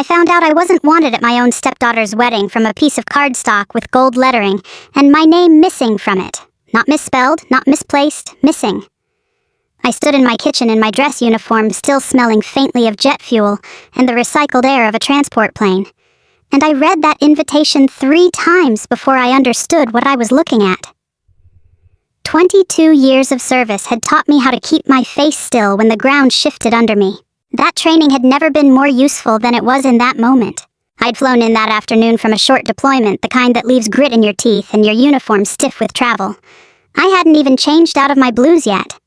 I found out I wasn't wanted at my own stepdaughter's wedding from a piece of cardstock with gold lettering, and my name missing from it. Not misspelled, not misplaced, missing. I stood in my kitchen in my dress uniform, still smelling faintly of jet fuel and the recycled air of a transport plane. And I read that invitation 3 times before I understood what I was looking at. 22 years of service had taught me how to keep my face still when the ground shifted under me. That training had never been more useful than it was in that moment. I'd flown in that afternoon from a short deployment, the kind that leaves grit in your teeth and your uniform stiff with travel. I hadn't even changed out of my blues yet.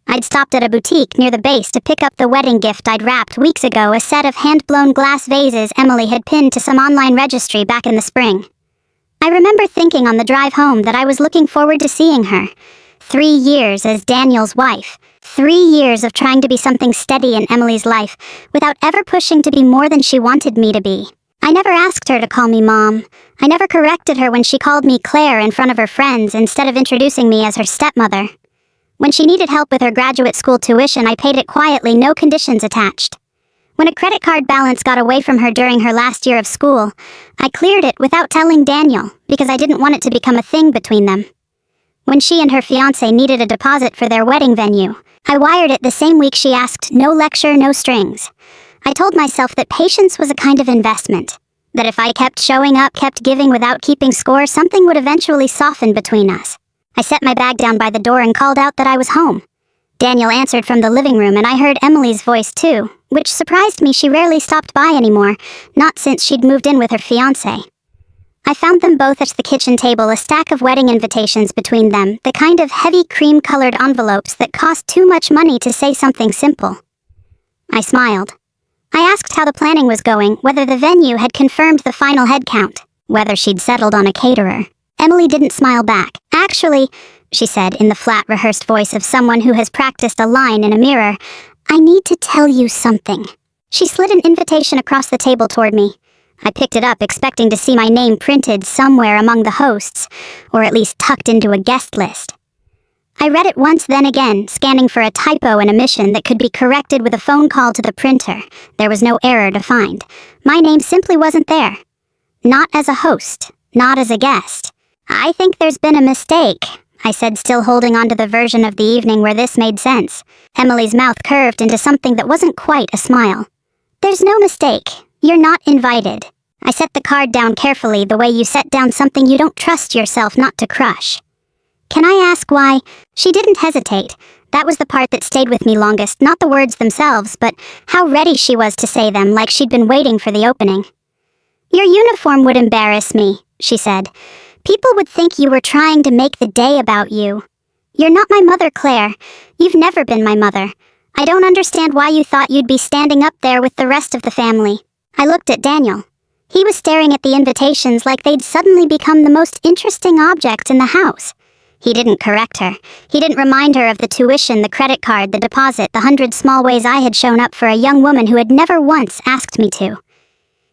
I'd stopped at a boutique near the base to pick up the wedding gift I'd wrapped weeks ago, a set of hand-blown glass vases Emily had pinned to some online registry back in the spring. I remember thinking on the drive home that I was looking forward to seeing her. 3 years as Daniel's wife. 3 years of trying to be something steady in Emily's life, without ever pushing to be more than she wanted me to be. I never asked her to call me Mom. I never corrected her when she called me Claire in front of her friends instead of introducing me as her stepmother. When she needed help with her graduate school tuition, I paid it quietly, no conditions attached. When a credit card balance got away from her during her last year of school, I cleared it without telling Daniel, because I didn't want it to become a thing between them. When she and her fiancé needed a deposit for their wedding venue, I wired it the same week she asked, no lecture, no strings. I told myself that patience was a kind of investment, that if I kept showing up, kept giving without keeping score, something would eventually soften between us. I set my bag down by the door and called out that I was home. Daniel answered from the living room, and I heard Emily's voice too, which surprised me. She rarely stopped by anymore, not since she'd moved in with her fiancé. I found them both at the kitchen table, a stack of wedding invitations between them, the kind of heavy cream-colored envelopes that cost too much money to say something simple. I smiled. I asked how the planning was going, whether the venue had confirmed the final head count, whether she'd settled on a caterer. Emily didn't smile back. Actually, she said in the flat, rehearsed voice of someone who has practiced a line in a mirror, I need to tell you something. She slid an invitation across the table toward me. I picked it up, expecting to see my name printed somewhere among the hosts, or at least tucked into a guest list. I read it once, then again, scanning for a typo and omission that could be corrected with a phone call to the printer. There was no error to find. My name simply wasn't there. Not as a host, not as a guest. I think there's been a mistake, I said, still holding on to the version of the evening where this made sense. Emily's mouth curved into something that wasn't quite a smile. There's no mistake. You're not invited. I set the card down carefully, the way you set down something you don't trust yourself not to crush. Can I ask why? She didn't hesitate. That was the part that stayed with me longest, not the words themselves, but how ready she was to say them, like she'd been waiting for the opening. Your uniform would embarrass me, she said. People would think you were trying to make the day about you. You're not my mother, Claire. You've never been my mother. I don't understand why you thought you'd be standing up there with the rest of the family. I looked at Daniel. He was staring at the invitations like they'd suddenly become the most interesting object in the house. He didn't correct her. He didn't remind her of the tuition, the credit card, the deposit, the 100 small ways I had shown up for a young woman who had never once asked me to.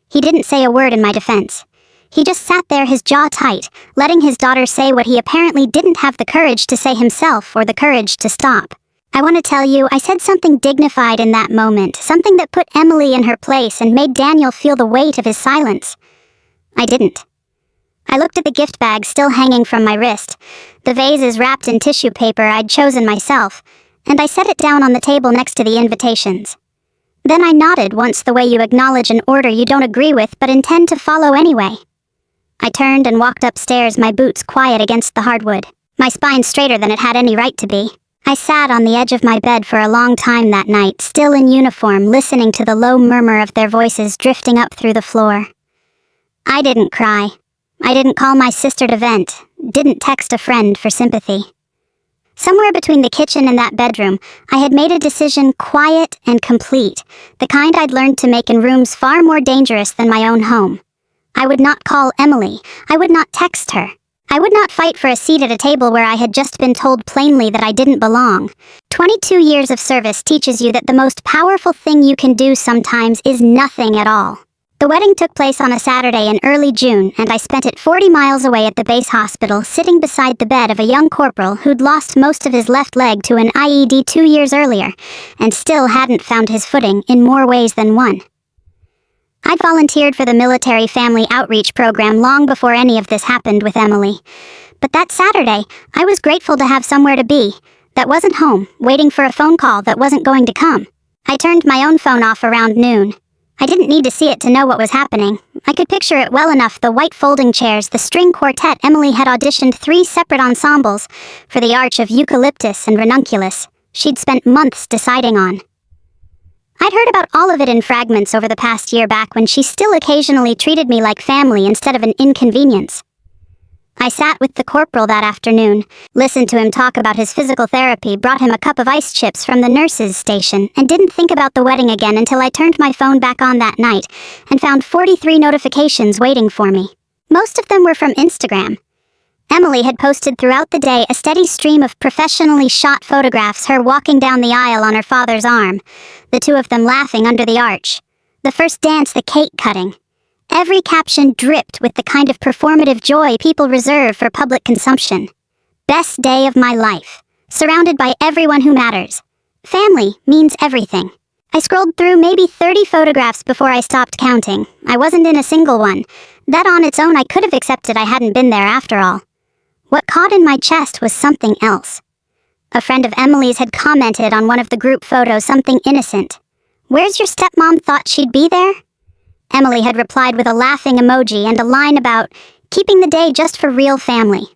He didn't say a word in my defense. He just sat there, his jaw tight, letting his daughter say what he apparently didn't have the courage to say himself or the courage to stop. I want to tell you, I said something dignified in that moment, something that put Emily in her place and made Daniel feel the weight of his silence. I didn't. I looked at the gift bag still hanging from my wrist, the vases wrapped in tissue paper I'd chosen myself, and I set it down on the table next to the invitations. Then I nodded once, the way you acknowledge an order you don't agree with but intend to follow anyway. I turned and walked upstairs, my boots quiet against the hardwood, my spine straighter than it had any right to be. I sat on the edge of my bed for a long time that night, still in uniform, listening to the low murmur of their voices drifting up through the floor. I didn't cry. I didn't call my sister to vent, didn't text a friend for sympathy. Somewhere between the kitchen and that bedroom, I had made a decision, quiet and complete, the kind I'd learned to make in rooms far more dangerous than my own home. I would not call Emily. I would not text her. I would not fight for a seat at a table where I had just been told plainly that I didn't belong. 22 years of service teaches you that the most powerful thing you can do sometimes is nothing at all. The wedding took place on a Saturday in early June, and I spent it 40 miles away at the base hospital, sitting beside the bed of a young corporal who'd lost most of his left leg to an IED 2 years earlier, and still hadn't found his footing in more ways than one. I'd volunteered for the military family outreach program long before any of this happened with Emily. But that Saturday, I was grateful to have somewhere to be, that wasn't home, waiting for a phone call that wasn't going to come. I turned my own phone off around noon. I didn't need to see it to know what was happening. I could picture it well enough: the white folding chairs, the string quartet. Emily had auditioned 3 separate ensembles for the arch of eucalyptus and ranunculus she'd spent months deciding on. I'd heard about all of it in fragments over the past year, back when she still occasionally treated me like family instead of an inconvenience. I sat with the corporal that afternoon, listened to him talk about his physical therapy, brought him a cup of ice chips from the nurse's station, and didn't think about the wedding again until I turned my phone back on that night and found 43 notifications waiting for me. Most of them were from Instagram. Emily had posted throughout the day a steady stream of professionally shot photographs, her walking down the aisle on her father's arm, the 2 of them laughing under the arch, the first dance, the cake cutting. Every caption dripped with the kind of performative joy people reserve for public consumption. Best day of my life. Surrounded by everyone who matters. Family means everything. I scrolled through maybe 30 photographs before I stopped counting. I wasn't in a single one. That on its own I could have accepted. I hadn't been there after all. What caught in my chest was something else. A friend of Emily's had commented on one of the group photos something innocent. "Where's your stepmom? Thought she'd be there?" Emily had replied with a laughing emoji and a line about keeping the day just for real family.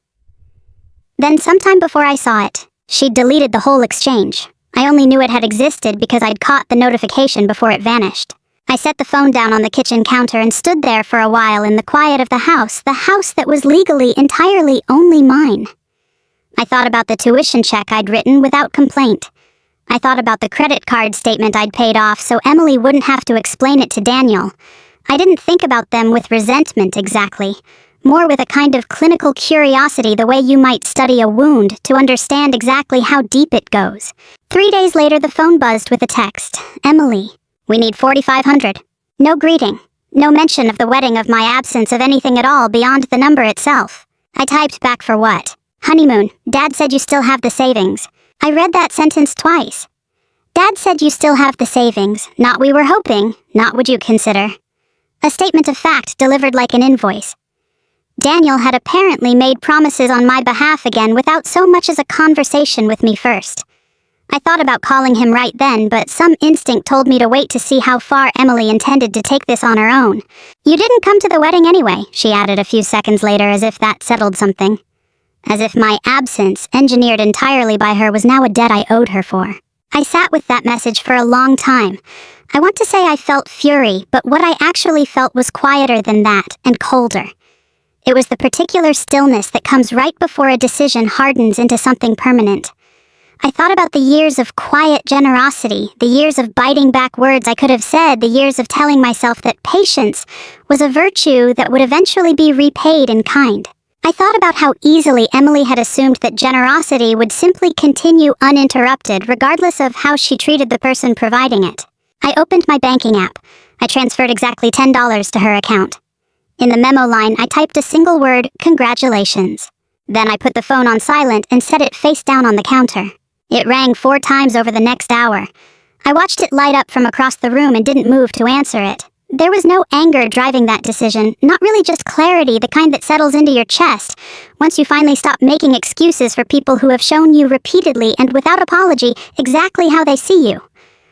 Then sometime before I saw it, she'd deleted the whole exchange. I only knew it had existed because I'd caught the notification before it vanished. I set the phone down on the kitchen counter and stood there for a while in the quiet of the house that was legally entirely only mine. I thought about the tuition check I'd written without complaint. I thought about the credit card statement I'd paid off so Emily wouldn't have to explain it to Daniel. I didn't think about them with resentment exactly, more with a kind of clinical curiosity, the way you might study a wound to understand exactly how deep it goes. 3 days later, the phone buzzed with a text. "Emily, we need $4,500. No greeting. No mention of the wedding, of my absence of anything at all beyond the number itself. I typed back, "For what?" "Honeymoon. Dad said you still have the savings." I read that sentence twice. Dad said you still have the savings, not "we were hoping," not "would you consider." A statement of fact delivered like an invoice. Daniel had apparently made promises on my behalf again without so much as a conversation with me first. I thought about calling him right then, but some instinct told me to wait to see how far Emily intended to take this on her own. "You didn't come to the wedding anyway," she added a few seconds later, as if that settled something. As if my absence, engineered entirely by her, was now a debt I owed her for. I sat with that message for a long time. I want to say I felt fury, but what I actually felt was quieter than that, and colder. It was the particular stillness that comes right before a decision hardens into something permanent. I thought about the years of quiet generosity, the years of biting back words I could have said, the years of telling myself that patience was a virtue that would eventually be repaid in kind. I thought about how easily Emily had assumed that generosity would simply continue uninterrupted, regardless of how she treated the person providing it. I opened my banking app. I transferred exactly $10 to her account. In the memo line, I typed a single word: "Congratulations." Then I put the phone on silent and set it face down on the counter. It rang 4 times over the next hour. I watched it light up from across the room and didn't move to answer it. There was no anger driving that decision, not really, just clarity, the kind that settles into your chest once you finally stop making excuses for people who have shown you repeatedly and without apology exactly how they see you.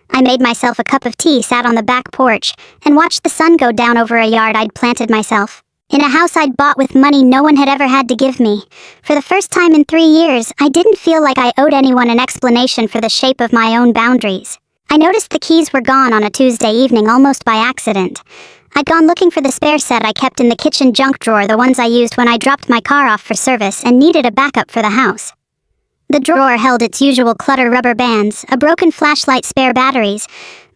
I made myself a cup of tea, sat on the back porch, and watched the sun go down over a yard I'd planted myself. In a house I'd bought with money no one had ever had to give me. For the first time in 3 years, I didn't feel like I owed anyone an explanation for the shape of my own boundaries. I noticed the keys were gone on a Tuesday evening almost by accident. I'd gone looking for the spare set I kept in the kitchen junk drawer, the ones I used when I dropped my car off for service and needed a backup for the house. The drawer held its usual clutter: rubber bands, a broken flashlight, spare batteries,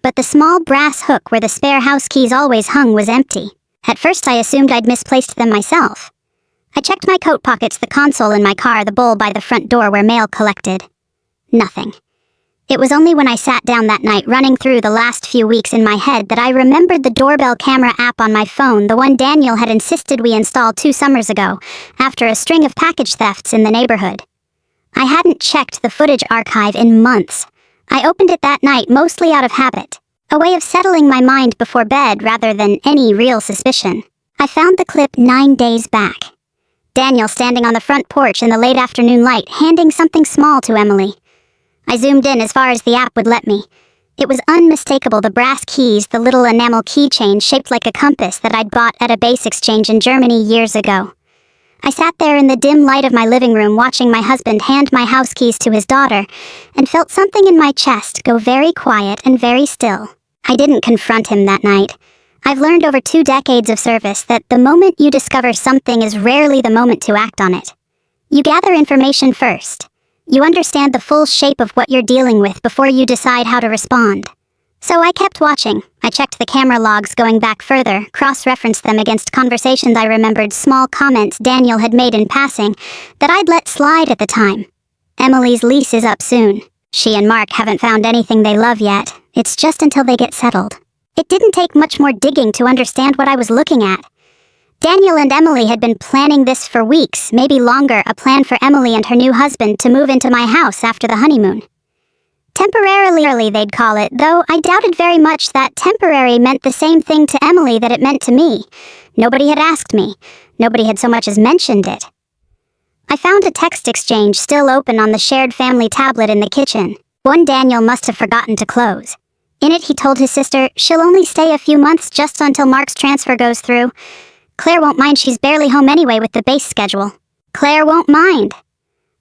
but the small brass hook where the spare house keys always hung was empty. At first I assumed I'd misplaced them myself. I checked my coat pockets, the console in my car, the bowl by the front door where mail collected. Nothing. It was only when I sat down that night, running through the last few weeks in my head, that I remembered the doorbell camera app on my phone, the one Daniel had insisted we install 2 summers ago, after a string of package thefts in the neighborhood. I hadn't checked the footage archive in months. I opened it that night mostly out of habit. A way of settling my mind before bed rather than any real suspicion. I found the clip 9 days back. Daniel standing on the front porch in the late afternoon light, handing something small to Emily. I zoomed in as far as the app would let me. It was unmistakable, the brass keys, the little enamel keychain shaped like a compass that I'd bought at a base exchange in Germany years ago. I sat there in the dim light of my living room watching my husband hand my house keys to his daughter, and felt something in my chest go very quiet and very still. I didn't confront him that night. I've learned over 2 decades of service that the moment you discover something is rarely the moment to act on it. You gather information first. You understand the full shape of what you're dealing with before you decide how to respond. So I kept watching. I checked the camera logs going back further, cross-referenced them against conversations I remembered, small comments Daniel had made in passing that I'd let slide at the time. Emily's lease is up soon. She and Mark haven't found anything they love yet. It's just until they get settled. It didn't take much more digging to understand what I was looking at. Daniel and Emily had been planning this for weeks, maybe longer, a plan for Emily and her new husband to move into my house after the honeymoon. Temporarily, they'd call it, though I doubted very much that temporary meant the same thing to Emily that it meant to me. Nobody had asked me. Nobody had so much as mentioned it. I found a text exchange still open on the shared family tablet in the kitchen. One Daniel must have forgotten to close. In it, he told his sister she'll only stay a few months just until Mark's transfer goes through. Claire won't mind, she's barely home anyway with the base schedule. Claire won't mind.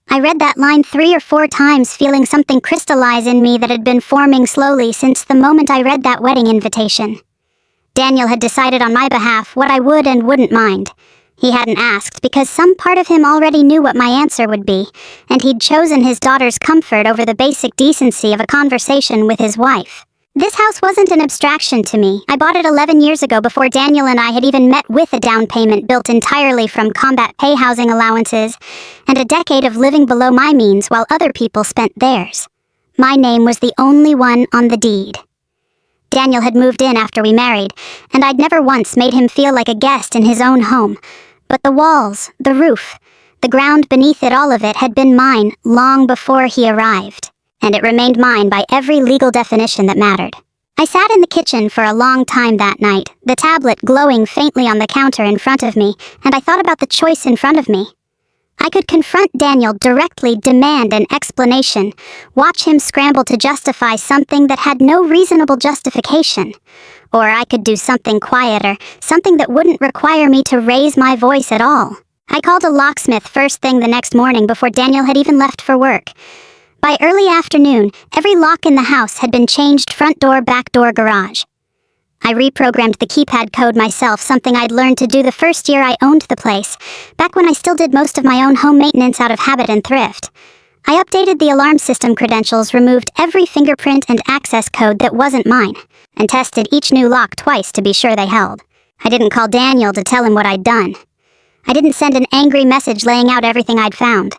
I read that line 3 or 4 times, feeling something crystallize in me that had been forming slowly since the moment I read that wedding invitation. Daniel had decided on my behalf what I would and wouldn't mind. He hadn't asked because some part of him already knew what my answer would be, and he'd chosen his daughter's comfort over the basic decency of a conversation with his wife. This house wasn't an abstraction to me. I bought it 11 years ago before Daniel and I had even met, with a down payment built entirely from combat pay housing allowances and a decade of living below my means while other people spent theirs. My name was the only one on the deed. Daniel had moved in after we married, and I'd never once made him feel like a guest in his own home. But the walls, the roof, the ground beneath it, all of it had been mine long before he arrived. And it remained mine by every legal definition that mattered. I sat in the kitchen for a long time that night, the tablet glowing faintly on the counter in front of me, and I thought about the choice in front of me. I could confront Daniel directly, demand an explanation, watch him scramble to justify something that had no reasonable justification. Or I could do something quieter, something that wouldn't require me to raise my voice at all. I called a locksmith first thing the next morning before Daniel had even left for work. By early afternoon, every lock in the house had been changed: front door, back door, garage. I reprogrammed the keypad code myself, something I'd learned to do the first year I owned the place, back when I still did most of my own home maintenance out of habit and thrift. I updated the alarm system credentials, removed every fingerprint and access code that wasn't mine, and tested each new lock twice to be sure they held. I didn't call Daniel to tell him what I'd done. I didn't send an angry message laying out everything I'd found.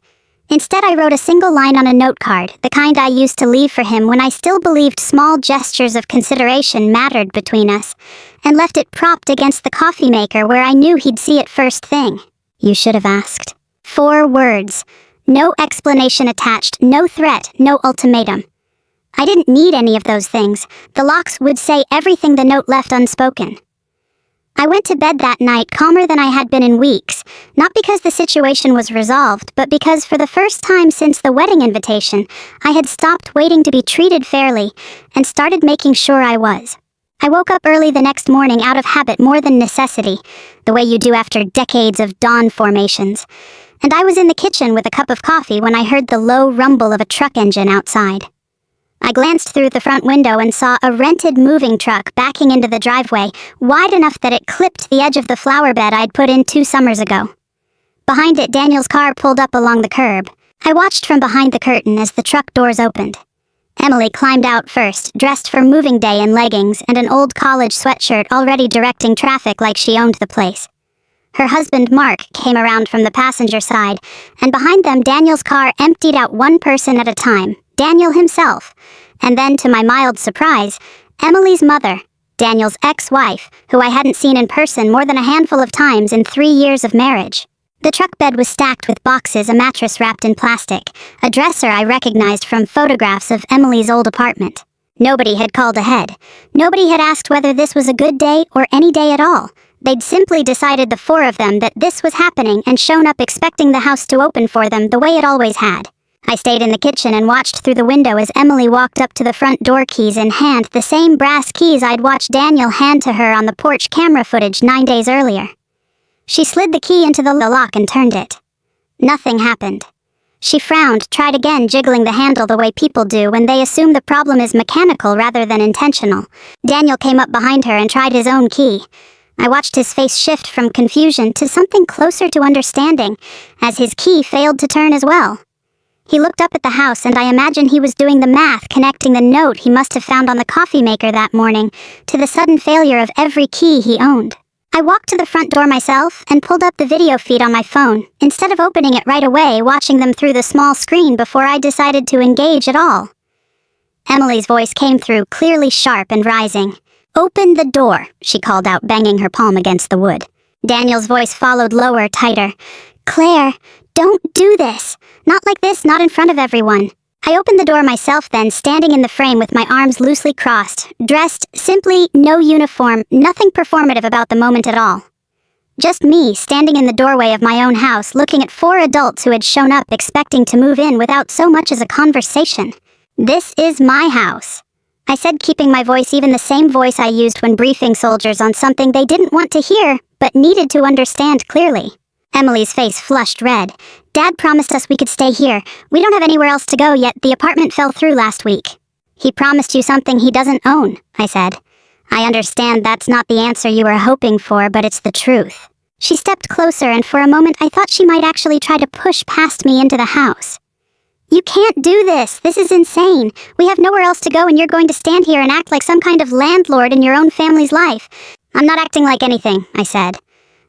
Instead, I wrote a single line on a note card, the kind I used to leave for him when I still believed small gestures of consideration mattered between us, and left it propped against the coffee maker where I knew he'd see it first thing. You should have asked. 4 words. No explanation attached, no threat, no ultimatum. I didn't need any of those things. The locks would say everything the note left unspoken. I went to bed that night calmer than I had been in weeks, not because the situation was resolved, but because for the first time since the wedding invitation, I had stopped waiting to be treated fairly and started making sure I was. I woke up early the next morning out of habit more than necessity, the way you do after decades of dawn formations, and I was in the kitchen with a cup of coffee when I heard the low rumble of a truck engine outside. I glanced through the front window and saw a rented moving truck backing into the driveway, wide enough that it clipped the edge of the flower bed I'd put in 2 summers ago. Behind it, Daniel's car pulled up along the curb. I watched from behind the curtain as the truck doors opened. Emily climbed out first, dressed for moving day in leggings and an old college sweatshirt, already directing traffic like she owned the place. Her husband, Mark, came around from the passenger side, and behind them, Daniel's car emptied out one person at a time, Daniel himself, and then, to my mild surprise, Emily's mother, Daniel's ex-wife, who I hadn't seen in person more than a handful of times in 3 years of marriage. The truck bed was stacked with boxes, a mattress wrapped in plastic, a dresser I recognized from photographs of Emily's old apartment. Nobody had called ahead. Nobody had asked whether this was a good day or any day at all. They'd simply decided, the four of them, that this was happening and shown up expecting the house to open for them the way it always had. I stayed in the kitchen and watched through the window as Emily walked up to the front door, keys in hand, the same brass keys I'd watched Daniel hand to her on the porch camera footage 9 days earlier. She slid the key into the lock and turned it. Nothing happened. She frowned, tried again, jiggling the handle the way people do when they assume the problem is mechanical rather than intentional. Daniel came up behind her and tried his own key. I watched his face shift from confusion to something closer to understanding, as his key failed to turn as well. He looked up at the house, and I imagine he was doing the math, connecting the note he must have found on the coffee maker that morning to the sudden failure of every key he owned. I walked to the front door myself and pulled up the video feed on my phone, instead of opening it right away, watching them through the small screen before I decided to engage at all. Emily's voice came through, clearly sharp and rising. "Open the door," she called out, banging her palm against the wood. Daniel's voice followed, lower, tighter. "Claire, don't do this. Not like this, not in front of everyone." I opened the door myself then, standing in the frame with my arms loosely crossed, dressed simply, no uniform, nothing performative about the moment at all. Just me, standing in the doorway of my own house, looking at 4 adults who had shown up expecting to move in without so much as a conversation. "This is my house," I said, keeping my voice, even the same voice I used when briefing soldiers on something they didn't want to hear, but needed to understand clearly. Emily's face flushed red. "Dad promised us we could stay here. We don't have anywhere else to go yet. The apartment fell through last week." "He promised you something he doesn't own," I said. "I understand that's not the answer you were hoping for, but it's the truth." She stepped closer, and for a moment I thought she might actually try to push past me into the house. "You can't do this. This is insane. We have nowhere else to go, and you're going to stand here and act like some kind of landlord in your own family's life." "I'm not acting like anything," I said.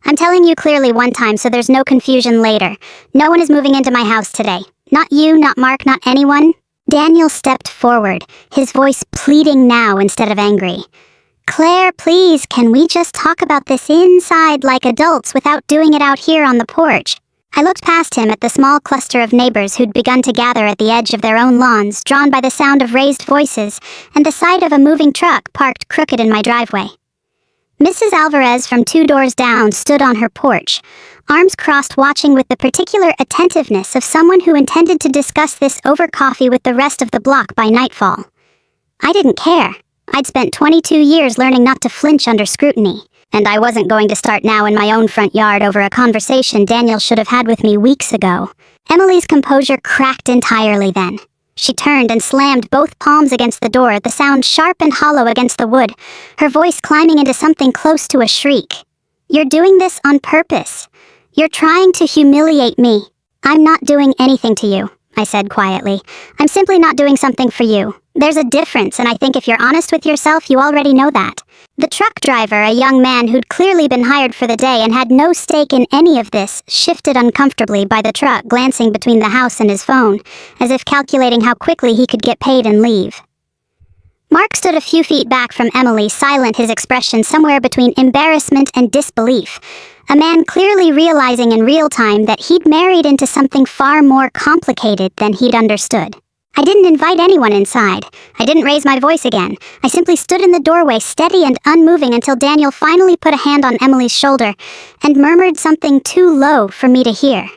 "I'm telling you clearly one time so there's no confusion later. No one is moving into my house today. Not you, not Mark, not anyone." Daniel stepped forward, his voice pleading now instead of angry. "Claire, please, can we just talk about this inside like adults without doing it out here on the porch?" I looked past him at the small cluster of neighbors who'd begun to gather at the edge of their own lawns, drawn by the sound of raised voices and the sight of a moving truck parked crooked in my driveway. Mrs. Alvarez from 2 doors down stood on her porch, arms crossed, watching with the particular attentiveness of someone who intended to discuss this over coffee with the rest of the block by nightfall. I didn't care. I'd spent 22 years learning not to flinch under scrutiny, and I wasn't going to start now in my own front yard over a conversation Daniel should have had with me weeks ago. Emily's composure cracked entirely then. She turned and slammed both palms against the door, the sound sharp and hollow against the wood, her voice climbing into something close to a shriek. "You're doing this on purpose. You're trying to humiliate me." "I'm not doing anything to you," I said quietly. "I'm simply not doing something for you. There's a difference, and I think if you're honest with yourself, you already know that." The truck driver, a young man who'd clearly been hired for the day and had no stake in any of this, shifted uncomfortably by the truck, glancing between the house and his phone, as if calculating how quickly he could get paid and leave. Mark stood a few feet back from Emily, silent, his expression somewhere between embarrassment and disbelief, a man clearly realizing in real time that he'd married into something far more complicated than he'd understood. I didn't invite anyone inside. I didn't raise my voice again. I simply stood in the doorway, steady and unmoving, until Daniel finally put a hand on Emily's shoulder and murmured something too low for me to hear.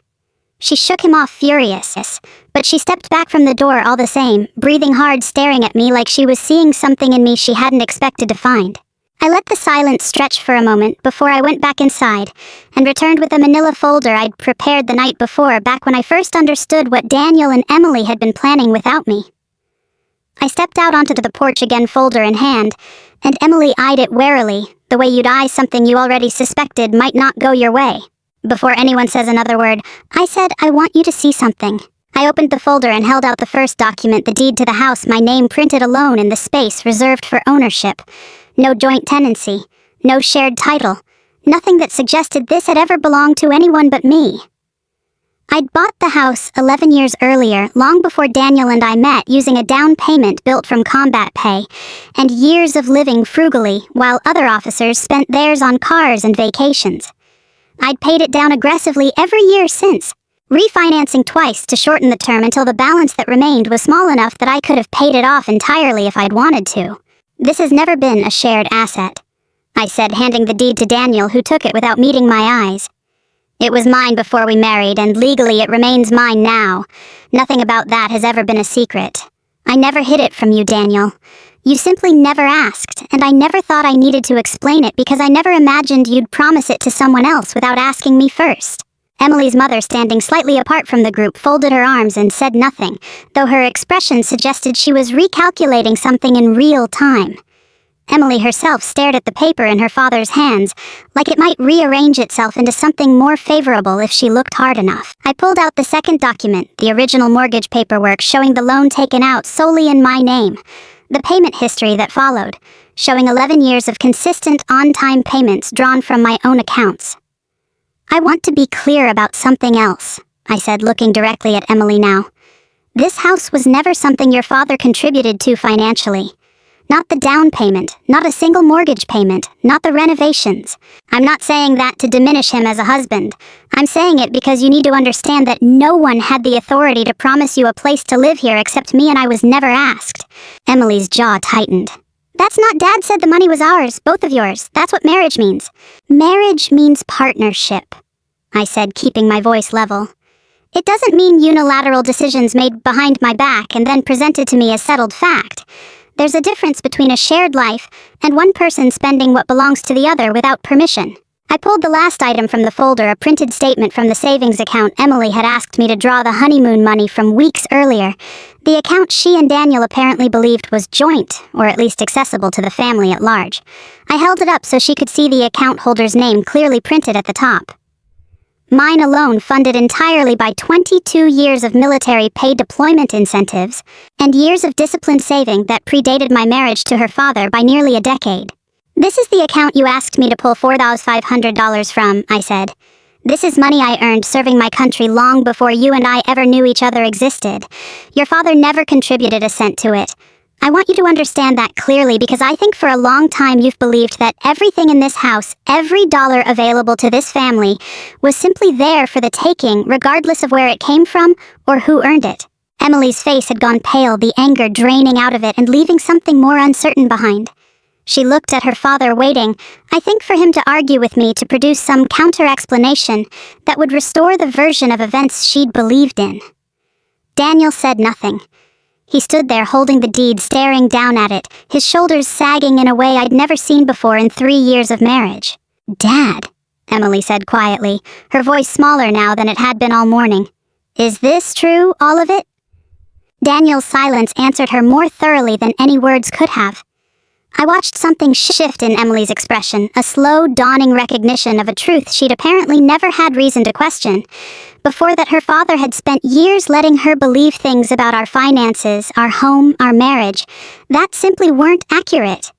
She shook him off, furious, but she stepped back from the door all the same, breathing hard, staring at me like she was seeing something in me she hadn't expected to find. I let the silence stretch for a moment before I went back inside and returned with a manila folder I'd prepared the night before, back when I first understood what Daniel and Emily had been planning without me. I stepped out onto the porch again, folder in hand, and Emily eyed it warily, the way you'd eye something you already suspected might not go your way. Before anyone says another word, I said, "I want you to see something." I opened the folder and held out the first document, the deed to the house, my name printed alone in the space reserved for ownership. No joint tenancy, no shared title, nothing that suggested this had ever belonged to anyone but me. I'd bought the house 11 years earlier, long before Daniel and I met, using a down payment built from combat pay, and years of living frugally, while other officers spent theirs on cars and vacations. I'd paid it down aggressively every year since, refinancing twice to shorten the term until the balance that remained was small enough that I could have paid it off entirely if I'd wanted to. This has never been a shared asset, I said, handing the deed to Daniel, who took it without meeting my eyes. It was mine before we married, and legally it remains mine now. Nothing about that has ever been a secret. I never hid it from you, Daniel. You simply never asked, and I never thought I needed to explain it because I never imagined you'd promise it to someone else without asking me first. Emily's mother, standing slightly apart from the group, folded her arms and said nothing, though her expression suggested she was recalculating something in real time. Emily herself stared at the paper in her father's hands, like it might rearrange itself into something more favorable if she looked hard enough. I pulled out the second document, the original mortgage paperwork showing the loan taken out solely in my name, the payment history that followed, showing 11 years of consistent on-time payments drawn from my own accounts. I want to be clear about something else, I said, looking directly at Emily now. This house was never something your father contributed to financially. Not the down payment, not a single mortgage payment, not the renovations. I'm not saying that to diminish him as a husband. I'm saying it because you need to understand that no one had the authority to promise you a place to live here except me, and I was never asked. Emily's jaw tightened. That's not— Dad said the money was ours, both of yours. That's what marriage means. Marriage means partnership, I said, keeping my voice level. It doesn't mean unilateral decisions made behind my back and then presented to me as settled fact. There's a difference between a shared life and one person spending what belongs to the other without permission. I pulled the last item from the folder, a printed statement from the savings account Emily had asked me to draw the honeymoon money from weeks earlier, the account she and Daniel apparently believed was joint, or at least accessible to the family at large. I held it up so she could see the account holder's name clearly printed at the top. Mine alone, funded entirely by 22 years of military pay deployment incentives and years of disciplined saving that predated my marriage to her father by nearly a decade. This is the account you asked me to pull $4,500 from, I said. This is money I earned serving my country long before you and I ever knew each other existed. Your father never contributed a cent to it. I want you to understand that clearly because I think for a long time you've believed that everything in this house, every dollar available to this family, was simply there for the taking, regardless of where it came from or who earned it. Emily's face had gone pale, the anger draining out of it and leaving something more uncertain behind. She looked at her father, waiting, I think, for him to argue with me to produce some counter-explanation that would restore the version of events she'd believed in. Daniel said nothing. He stood there holding the deed, staring down at it, his shoulders sagging in a way I'd never seen before in 3 years of marriage. Dad, Emily said quietly, her voice smaller now than it had been all morning. Is this true, all of it? Daniel's silence answered her more thoroughly than any words could have. I watched something shift in Emily's expression, a slow, dawning recognition of a truth she'd apparently never had reason to question. Before that, her father had spent years letting her believe things about our finances, our home, our marriage, that simply weren't accurate.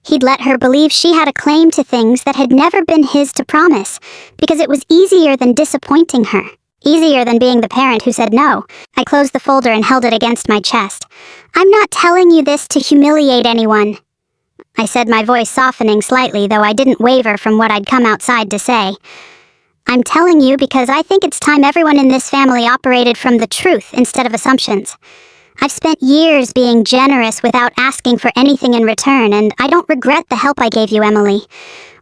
He'd let her believe she had a claim to things that had never been his to promise, because it was easier than disappointing her. Easier than being the parent who said no. I closed the folder and held it against my chest. I'm not telling you this to humiliate anyone, I said, my voice softening slightly, though I didn't waver from what I'd come outside to say. I'm telling you because I think it's time everyone in this family operated from the truth instead of assumptions. I've spent years being generous without asking for anything in return, and I don't regret the help I gave you, Emily.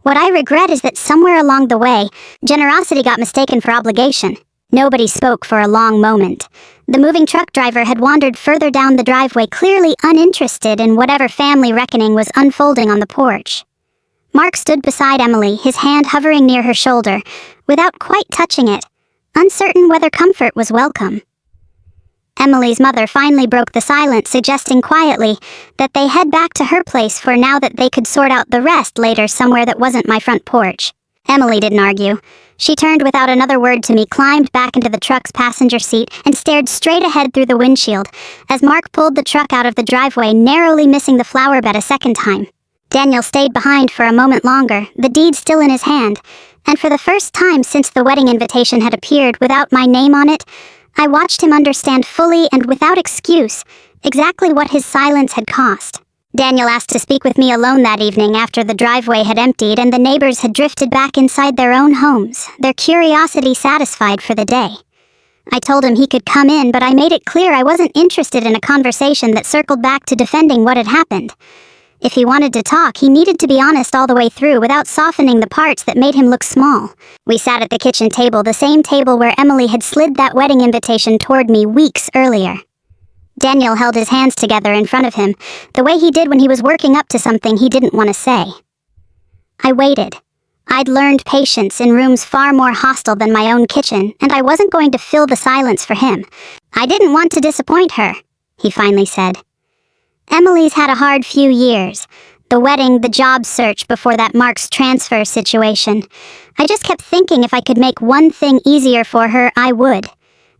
What I regret is that somewhere along the way, generosity got mistaken for obligation. Nobody spoke for a long moment. The moving truck driver had wandered further down the driveway, clearly uninterested in whatever family reckoning was unfolding on the porch. Mark stood beside Emily, his hand hovering near her shoulder, without quite touching it, uncertain whether comfort was welcome. Emily's mother finally broke the silence, suggesting quietly that they head back to her place for now, that they could sort out the rest later somewhere that wasn't my front porch. Emily didn't argue. She turned without another word to me, climbed back into the truck's passenger seat, and stared straight ahead through the windshield as Mark pulled the truck out of the driveway, narrowly missing the flower bed a second time. Daniel stayed behind for a moment longer, the deed still in his hand, and for the first time since the wedding invitation had appeared without my name on it, I watched him understand fully and without excuse exactly what his silence had cost. Daniel asked to speak with me alone that evening after the driveway had emptied and the neighbors had drifted back inside their own homes, their curiosity satisfied for the day. I told him he could come in, but I made it clear I wasn't interested in a conversation that circled back to defending what had happened. If he wanted to talk, he needed to be honest all the way through without softening the parts that made him look small. We sat at the kitchen table, the same table where Emily had slid that wedding invitation toward me weeks earlier. Daniel held his hands together in front of him, the way he did when he was working up to something he didn't want to say. I waited. I'd learned patience in rooms far more hostile than my own kitchen, and I wasn't going to fill the silence for him. I didn't want to disappoint her, he finally said. Emily's had a hard few years. The wedding, the job search before that Mark's transfer situation. I just kept thinking if I could make one thing easier for her, I would.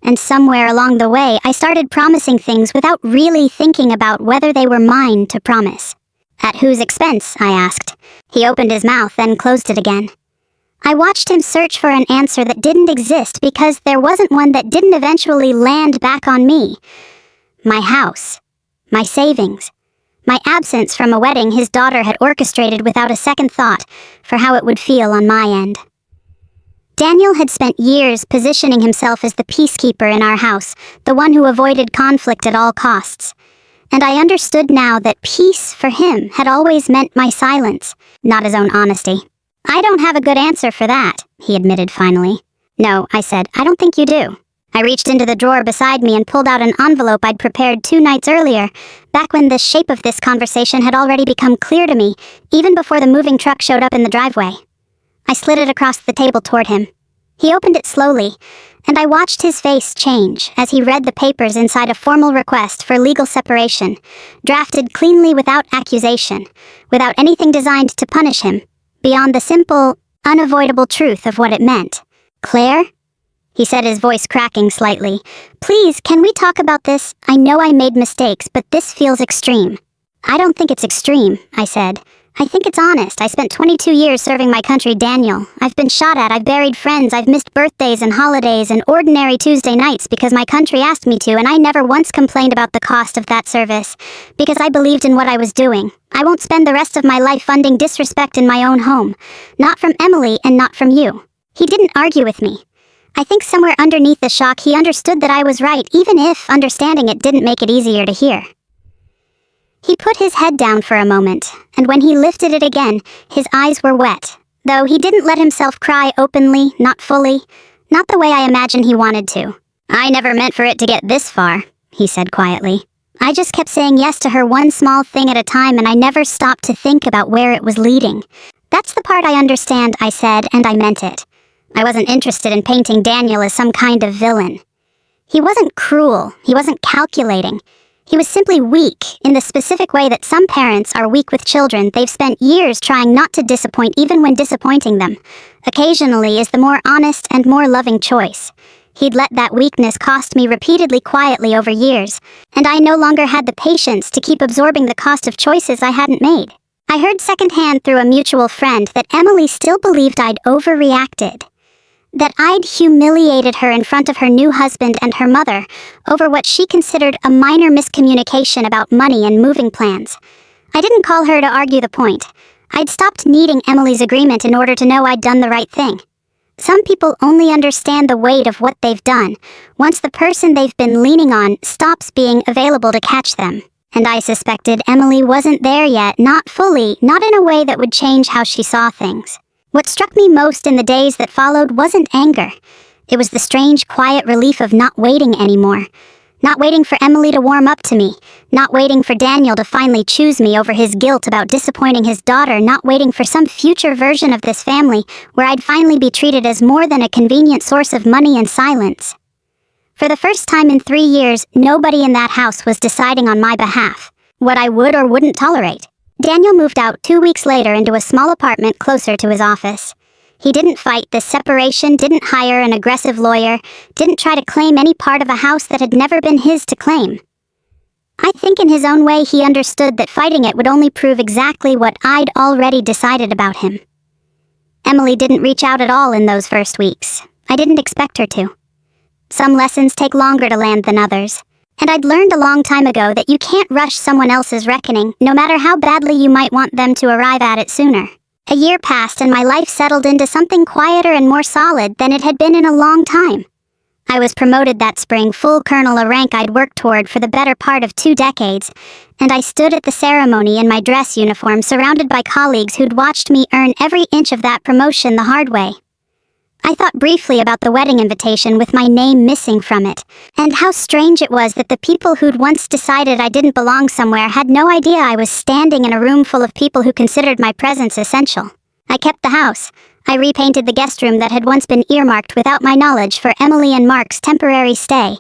And somewhere along the way, I started promising things without really thinking about whether they were mine to promise. At whose expense? I asked. He opened his mouth, then closed it again. I watched him search for an answer that didn't exist because there wasn't one that didn't eventually land back on me. My house. My savings. My absence from a wedding his daughter had orchestrated without a second thought for how it would feel on my end. Daniel had spent years positioning himself as the peacekeeper in our house, the one who avoided conflict at all costs. And I understood now that peace for him had always meant my silence, not his own honesty. I don't have a good answer for that, he admitted finally. No, I said, I don't think you do. I reached into the drawer beside me and pulled out an envelope I'd prepared 2 nights earlier, back when the shape of this conversation had already become clear to me, even before the moving truck showed up in the driveway. I slid it across the table toward him. He opened it slowly, and I watched his face change as he read the papers inside a formal request for legal separation, drafted cleanly without accusation, without anything designed to punish him, beyond the simple, unavoidable truth of what it meant. Claire? He said, his voice cracking slightly. Please, can we talk about this? I know I made mistakes, but this feels extreme. I don't think it's extreme, I said. I think it's honest. I spent 22 years serving my country, Daniel. I've been shot at, I've buried friends, I've missed birthdays and holidays and ordinary Tuesday nights because my country asked me to, and I never once complained about the cost of that service, because I believed in what I was doing. I won't spend the rest of my life funding disrespect in my own home. Not from Emily and not from you. He didn't argue with me. I think somewhere underneath the shock he understood that I was right, even if understanding it didn't make it easier to hear. He put his head down for a moment, and when he lifted it again, his eyes were wet, though he didn't let himself cry openly, not fully, not the way I imagined he wanted to. I never meant for it to get this far, he said quietly. I just kept saying yes to her one small thing at a time, and I never stopped to think about where it was leading. That's the part I understand, I said, and I meant it. I wasn't interested in painting Daniel as some kind of villain. He wasn't cruel. He wasn't calculating. He was simply weak, in the specific way that some parents are weak with children they've spent years trying not to disappoint even when disappointing them. Occasionally is the more honest and more loving choice. He'd let that weakness cost me repeatedly quietly over years, and I no longer had the patience to keep absorbing the cost of choices I hadn't made. I heard secondhand through a mutual friend that Emily still believed I'd overreacted. That I'd humiliated her in front of her new husband and her mother over what she considered a minor miscommunication about money and moving plans. I didn't call her to argue the point. I'd stopped needing Emily's agreement in order to know I'd done the right thing. Some people only understand the weight of what they've done once the person they've been leaning on stops being available to catch them. And I suspected Emily wasn't there yet, not fully, not in a way that would change how she saw things. What struck me most in the days that followed wasn't anger. It was the strange, quiet relief of not waiting anymore. Not waiting for Emily to warm up to me. Not waiting for Daniel to finally choose me over his guilt about disappointing his daughter. Not waiting for some future version of this family where I'd finally be treated as more than a convenient source of money and silence. For the first time in 3 years, nobody in that house was deciding on my behalf what I would or wouldn't tolerate. Daniel moved out 2 weeks later into a small apartment closer to his office. He didn't fight the separation, didn't hire an aggressive lawyer, didn't try to claim any part of a house that had never been his to claim. I think in his own way he understood that fighting it would only prove exactly what I'd already decided about him. Emily didn't reach out at all in those first weeks. I didn't expect her to. Some lessons take longer to land than others. And I'd learned a long time ago that you can't rush someone else's reckoning, no matter how badly you might want them to arrive at it sooner. A year passed and my life settled into something quieter and more solid than it had been in a long time. I was promoted that spring, full colonel, a rank I'd worked toward for the better part of 2 decades, and I stood at the ceremony in my dress uniform surrounded by colleagues who'd watched me earn every inch of that promotion the hard way. I thought briefly about the wedding invitation with my name missing from it, and how strange it was that the people who'd once decided I didn't belong somewhere had no idea I was standing in a room full of people who considered my presence essential. I kept the house. I repainted the guest room that had once been earmarked without my knowledge for Emily and Mark's temporary stay,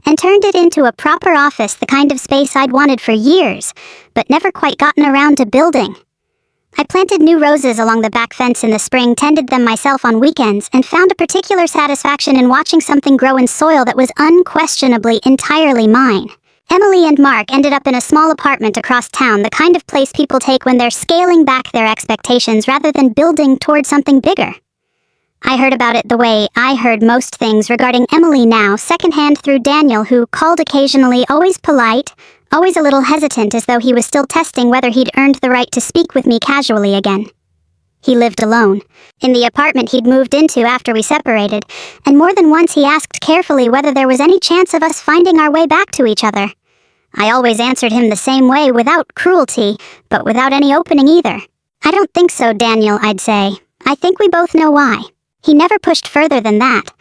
and turned it into a proper office, the kind of space I'd wanted for years, but never quite gotten around to building. I planted new roses along the back fence in the spring, tended them myself on weekends, and found a particular satisfaction in watching something grow in soil that was unquestionably entirely mine. Emily and Mark ended up in a small apartment across town, the kind of place people take when they're scaling back their expectations rather than building toward something bigger. I heard about it the way I heard most things regarding Emily now, secondhand through Daniel, who called occasionally, always polite, always a little hesitant, as though he was still testing whether he'd earned the right to speak with me casually again. He lived alone, in the apartment he'd moved into after we separated, and more than once he asked carefully whether there was any chance of us finding our way back to each other. I always answered him the same way, without cruelty, but without any opening either. "I don't think so, Daniel," I'd say. "I think we both know why." He never pushed further than that.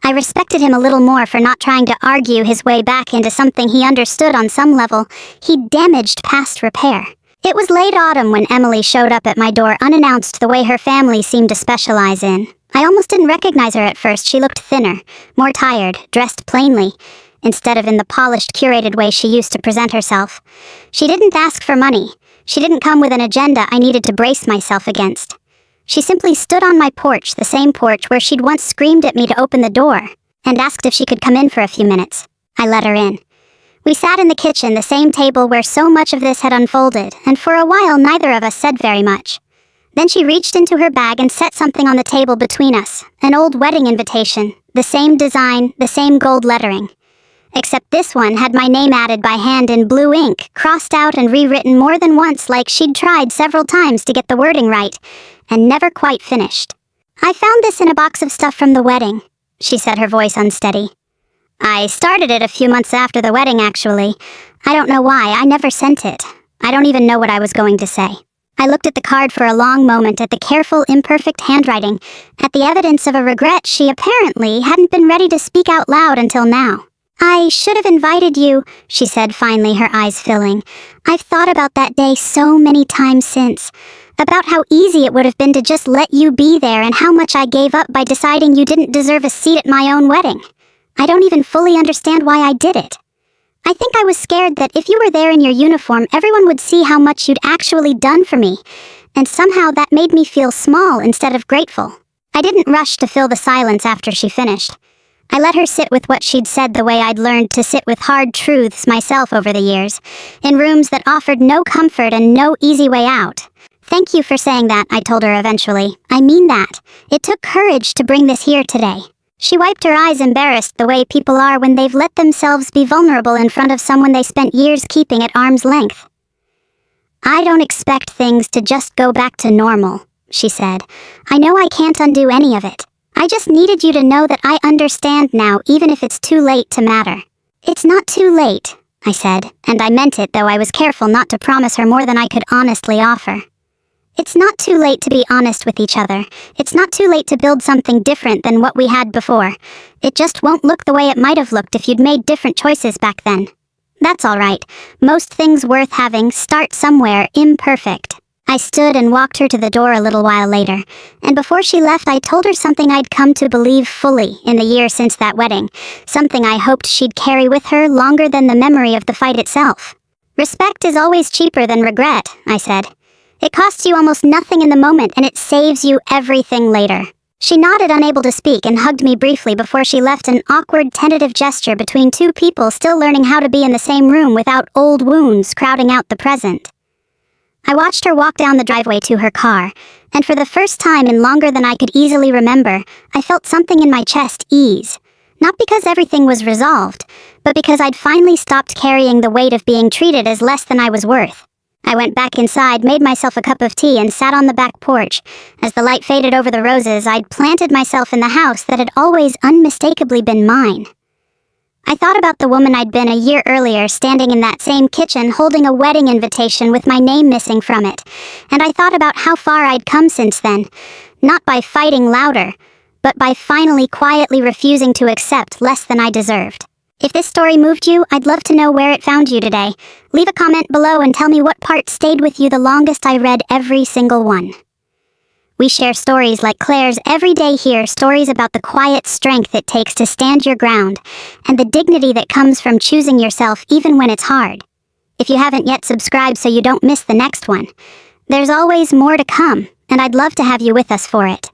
I respected him a little more for not trying to argue his way back into something he understood on some level. He'd damaged past repair. It was late autumn when Emily showed up at my door unannounced, the way her family seemed to specialize in. I almost didn't recognize her at first. She looked thinner, more tired, dressed plainly, instead of in the polished, curated way she used to present herself. She didn't ask for money. She didn't come with an agenda I needed to brace myself against. She simply stood on my porch, the same porch where she'd once screamed at me to open the door, and asked if she could come in for a few minutes. I let her in. We sat in the kitchen, the same table where so much of this had unfolded, and for a while neither of us said very much. Then she reached into her bag and set something on the table between us, an old wedding invitation, the same design, the same gold lettering. Except this one had my name added by hand in blue ink, crossed out and rewritten more than once, like she'd tried several times to get the wording right, and never quite finished. "I found this in a box of stuff from the wedding," she said, her voice unsteady. "I started it a few months after the wedding, actually. I don't know why, I never sent it. I don't even know what I was going to say." I looked at the card for a long moment, at the careful, imperfect handwriting, at the evidence of a regret she apparently hadn't been ready to speak out loud until now. "I should have invited you," she said finally, her eyes filling. "I've thought about that day so many times since. About how easy it would have been to just let you be there, and how much I gave up by deciding you didn't deserve a seat at my own wedding. I don't even fully understand why I did it. I think I was scared that if you were there in your uniform, everyone would see how much you'd actually done for me, and somehow that made me feel small instead of grateful." I didn't rush to fill the silence after she finished. I let her sit with what she'd said the way I'd learned to sit with hard truths myself over the years, in rooms that offered no comfort and no easy way out. "Thank you for saying that," I told her eventually. "I mean that. It took courage to bring this here today." She wiped her eyes, embarrassed, the way people are when they've let themselves be vulnerable in front of someone they spent years keeping at arm's length. "I don't expect things to just go back to normal," she said. "I know I can't undo any of it. I just needed you to know that I understand now, even if it's too late to matter." "It's not too late," I said, and I meant it, though I was careful not to promise her more than I could honestly offer. "It's not too late to be honest with each other. It's not too late to build something different than what we had before. It just won't look the way it might have looked if you'd made different choices back then. That's all right. Most things worth having start somewhere, imperfect." I stood and walked her to the door a little while later, and before she left I told her something I'd come to believe fully in the year since that wedding, something I hoped she'd carry with her longer than the memory of the fight itself. "Respect is always cheaper than regret," I said. "It costs you almost nothing in the moment, and it saves you everything later." She nodded, unable to speak, and hugged me briefly before she left, an awkward, tentative gesture between two people still learning how to be in the same room without old wounds crowding out the present. I watched her walk down the driveway to her car, and for the first time in longer than I could easily remember, I felt something in my chest ease. Not because everything was resolved, but because I'd finally stopped carrying the weight of being treated as less than I was worth. I went back inside, made myself a cup of tea, and sat on the back porch. As the light faded over the roses, I'd planted myself in the house that had always unmistakably been mine. I thought about the woman I'd been a year earlier, standing in that same kitchen holding a wedding invitation with my name missing from it, and I thought about how far I'd come since then, not by fighting louder, but by finally quietly refusing to accept less than I deserved. If this story moved you, I'd love to know where it found you today. Leave a comment below and tell me what part stayed with you the longest. I read every single one. We share stories like Claire's every day here, stories about the quiet strength it takes to stand your ground, and the dignity that comes from choosing yourself even when it's hard. If you haven't yet subscribed so you don't miss the next one, there's always more to come, and I'd love to have you with us for it.